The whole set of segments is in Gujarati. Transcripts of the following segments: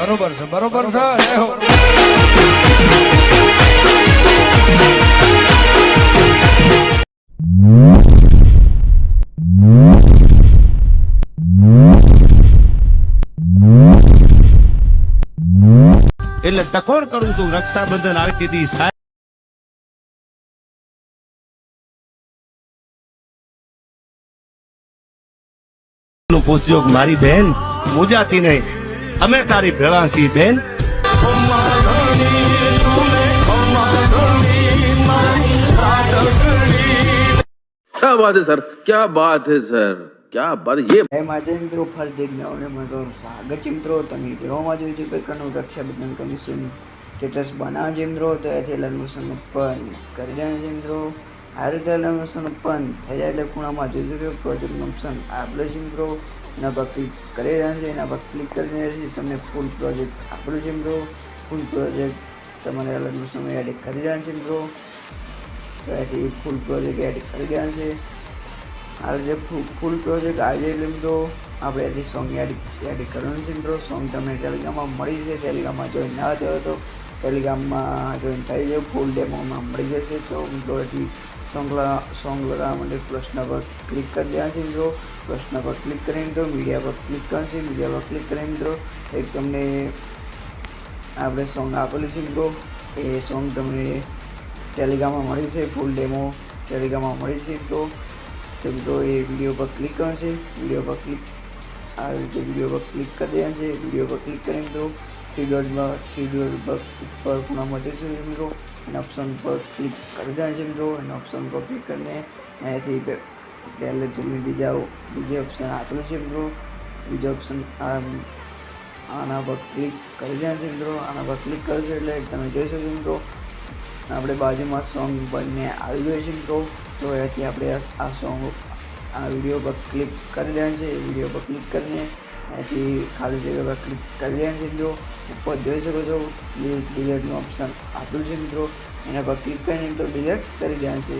બરોબર છે બરોબર છે જય હો એટલે ટકોર કરું છું રક્ષાબંધન આવી દીધી સાહેબ નું પૂછજો મારી બેન મુજાતી નહીં અમે તારી ભેળા છીએ બેન क्या बात है सर, क्या बात है सर, क्या बात है ये જય માતા મિત્રો ફરી એક નવો મજાનું સ્વાગત છે મિત્રો તમે જોવામાં જોયું છે કે કનું રક્ષાબંધન કમિશન સ્ટેટસ બનાવે છે મિત્રો તો એથી લગ્ન પણ કરી રહ્યા છે મિત્રો આ રીતે લગ્ન પણ થઈ જાય એટલે ખૂણામાં જોઈ શકો પ્રોજેક્ટ ઓપ્શન આપેલો છે મિત્રો એના પર ક્લિક કરી રહ્યા છે એના પર ક્લિક કરીને તમને ફૂલ પ્રોજેક્ટ આપેલો છે મિત્રો ફૂલ પ્રોજેક્ટ તમારે લગ્ન સમય એડિટ કરી રહ્યા છે મિત્રો તો એથી ફૂલ પ્રોજેક્ટ એડિટ કરી રહ્યા છે આ રીતે ફૂલ પ્રોજેક્ટ આજે એટલે મિત્રો આપણે એથી સોંગ એડિટ કરવાનું છે મિત્રો સોંગ તમને ટેલિગ્રામમાં મળી જશે ટેલિગ્રામમાં જોઈન ના થયો તો ટેલિગ્રામમાં જોઈન થઈ જાય ફૂલ ડેમોમાં મળી જશે તો મિત્રો એથી સોંગ લગાવવા માટે પ્રશ્ન પર ક્લિક કરી દેવા છે મિત્રો પ્રશ્ન પર ક્લિક કરીને તો મીડિયા પર ક્લિક કરશે મીડિયા પર ક્લિક કરીને મિત્રો એક તમને આપણે સોંગ આપેલું છે મિત્રો એ સોંગ તમને ટેલિગ્રામમાં મળી છે ફૂલ ડેમો ટેલિગ્રામમાં મળી છે તો મિત્રો એ વિડીયો પર ક્લિક કરશે વિડીયો પર ક્લિક આ રીતે વિડીયો પર ક્લિક કરી દેવા છે વિડીયો પર ક્લિક કરીને તો થ્રી ડોટ પર ખૂણામાં જશે મિત્રો એના ઓપ્શન પર ક્લિક કરી દેવા છે મિત્રો એના ઓપ્શન પર ક્લિક કરીને અહીંયાથી પહેલેથી બીજા ઓપ્શન આપેલું છે મિત્રો બીજો ઓપ્શન આના પર ક્લિક કરી દેવા છે મિત્રો આના પર ક્લિક કરશો એટલે તમે જોઈ શકો મિત્રો આપણે બાજુમાં સોંગ બંને આવી ગયો છે મિત્રો તો એથી આપણે આ સોંગ આ વિડીયો પર ક્લિક કરી દેવાનું છે વિડીયો પર ક્લિક કરીને એથી ખાલી જગ્યા પર ક્લિક કરી દેવાનું છે મિત્રો ઉપર જોઈ શકો છો ડિલીટનું ઓપ્શન આપેલું છે મિત્રો એના પર ક્લિક કરીને મિત્રો ડિલીટ કરી દેવાનું છે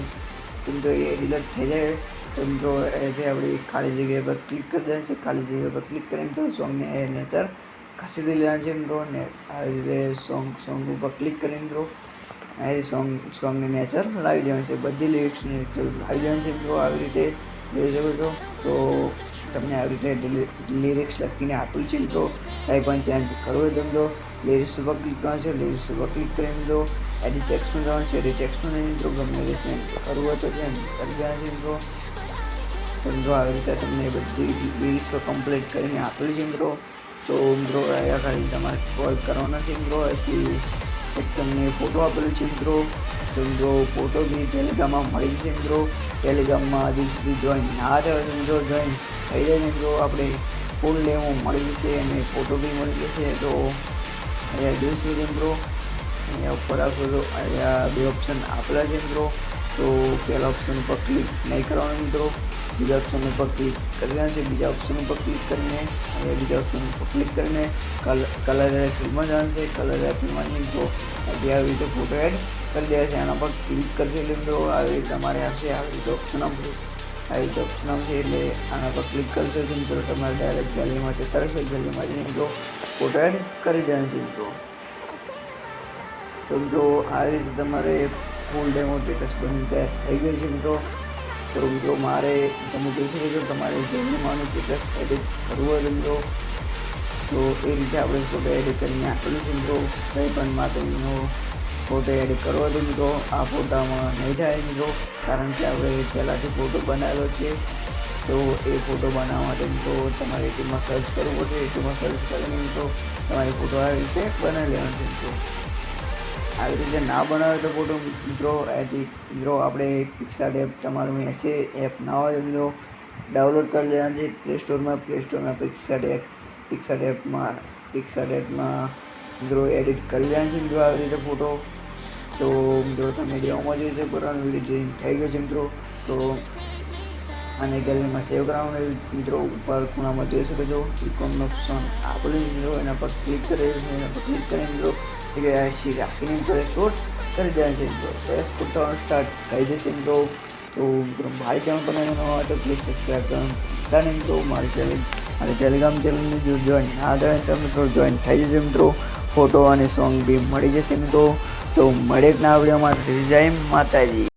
તો મિત્રો એ ડિલીટ થઈ જાય તો મિત્રો એથી આપણે ખાલી જગ્યા પર ક્લિક કરી દેવાનું છે ખાલી જગ્યા પર ક્લિક કરીને તો સોંગને એ નેચર ખસેડી લેવાનું છે મિત્રો ને આવી રીતે સોંગ ઉપર ક્લિક કરીને મિત્રો એ સોંગને નેચર લાવી દેવાનું છે બધી લિરિક્સને લાવી દેવાનું છે મિત્રો આવી રીતે જોઈ શકો છો તો તમને આવી રીતે લિરિક્સ લખીને આપેલું છે મિત્રો કંઈ પણ ચેન્જ કરવું હોય તો મિત્રો લિરિક્સ ઉપર ક્લિક કરવાનું છે લિરિક્સ ઉપર ક્લિક કરીને મિત્રો એડિટ ટેક્સ્ટમાં જવાનું છે એડિટ ટેક્સ્ટમાં નહીં મિત્રો ગમે તે ચેન્જ કરવું હોય તો ચેન્જ કરી દેવાનું છે મિત્રો તો મિત્રો આવી રીતે તમને બધી લિરિક્સો કમ્પ્લીટ કરીને આપેલી છે મિત્રો તો મિત્રો અહીંયા ખાલી તમારે કોલ કરવાના છે મિત્રો એથી એક તમને ફોટો આપેલું છે મિત્રો તો મિત્રો ફોટો બી ટેલિગ્રામમાં મળી જશે મિત્રો ટેલિગ્રામમાં હજી સુધી જોઈન ના થયો તો મિત્રો જોઈન થઈ જાય મિત્રો આપણે ફૂલ ડેમો મળી જશે અને ફોટો બી મળી જશે તો અહીંયા જોઈશું મિત્રો અહીંયા ઉપર આવશો તો અહીંયા બે ઓપ્શન આપેલા છે મિત્રો તો પહેલા ઓપ્શન ઉપર ક્લિક નહીં કરવાનું મિત્રો બીજા ઓપ્શન ઉપર ક્લિક કરી દેવાનું છે બીજા ઓપ્શન ઉપર ક્લિક કરીને અહીંયા બીજા ઓપ્શન ઉપર ક્લિક કરીને કલર ફિલ્મમાં જવાનું છે કલર ફિલ્મમાં મિત્રો આવી રીતે ફોટો એડ કરી દેવા છે આના પર ક્લિક કરશો એટલે મિત્રો આવી રીતે તમારે આવશે આવી રીતે ઓપ્શન આવશે એટલે આના પર ક્લિક કરશો તો મિત્રો તમારે ડાયરેક્ટ ગેલેરીમાં જતા રહેશો ગેલેરીમાં જઈને મિત્રો ફોટો એડ કરી દેવાનું છે મિત્રો તો મિત્રો આવી રીતે તમારે ફૂલ ડેમો સ્ટેટસ બની તૈયાર થઈ ગયું છે મિત્રો તો મિત્રો મારે તમે જોઈ શકો છો તમારે ગેલેરીમાંનું સ્ટેટસ એડિટ કરવું હોય મિત્રો તો એ રીતે આપણે ફોટો એડિટ કરીને આપેલું છે મિત્રો કંઈ પણ માતાજીનો ફોટો એડિટ કરવો હતો મિત્રો આ ફોટામાં નહીં થાય મિત્રો કારણ કે આપણે પહેલાંથી ફોટો બનાવેલો છે તો એ ફોટો બનાવવા માટે મિત્રો તમારે યુટ્યુબમાં સર્ચ કરવું પડશે યુટ્યુબમાં સર્ચ કરીને મિત્રો તમારે ફોટો આવી રીતે બનાવી લેવાનો છે મિત્રો આવી રીતે ના બનાવે તો ફોટો મિત્રો એથી મિત્રો આપણે પિક્સાર્ટ એપ તમારું હશે એપ ના હોય તો મિત્રો ડાઉનલોડ કરી લેવાનું છે પ્લે સ્ટોરમાં પિક્સાર્ટ એપમાં મિત્રો એડિટ કરી લેવાનું છે મિત્રો આવી રીતે ફોટો તો મિત્રો તમે ડેમોમાં જોઈ શકો પોતાનો વિડીયો થઈ ગયો છે મિત્રો તો આને ગેલેરીમાં સેવ કરાવવાનું મિત્રો ઉપર ખૂણામાં જોઈ શકો છો ઇકોનનો ઓપ્શન આપેલું મિત્રો એના પર ક્લિક કરી મિત્રો રાખીને મિત્રો એક્સપોર્ટ કરી દેવાનું છે મિત્રો એક્સપોર્ટ થવાનું સ્ટાર્ટ થઈ જશે મિત્રો તો મિત્રો મારી ચેનલ પર નવા હોય તો પ્લીઝ સબસ્ક્રાઈબ કરો અને મિત્રો મારી ટેલિગ્રામ ચેનલને જો જોઈન ના થાય તો મિત્રો જોઈન થઈ જજો મિત્રો. ફોટો અને સોંગ બી મળી જશે મિત્રો. તો મળે જ ના વિડીયોમાં. જય માતાજી.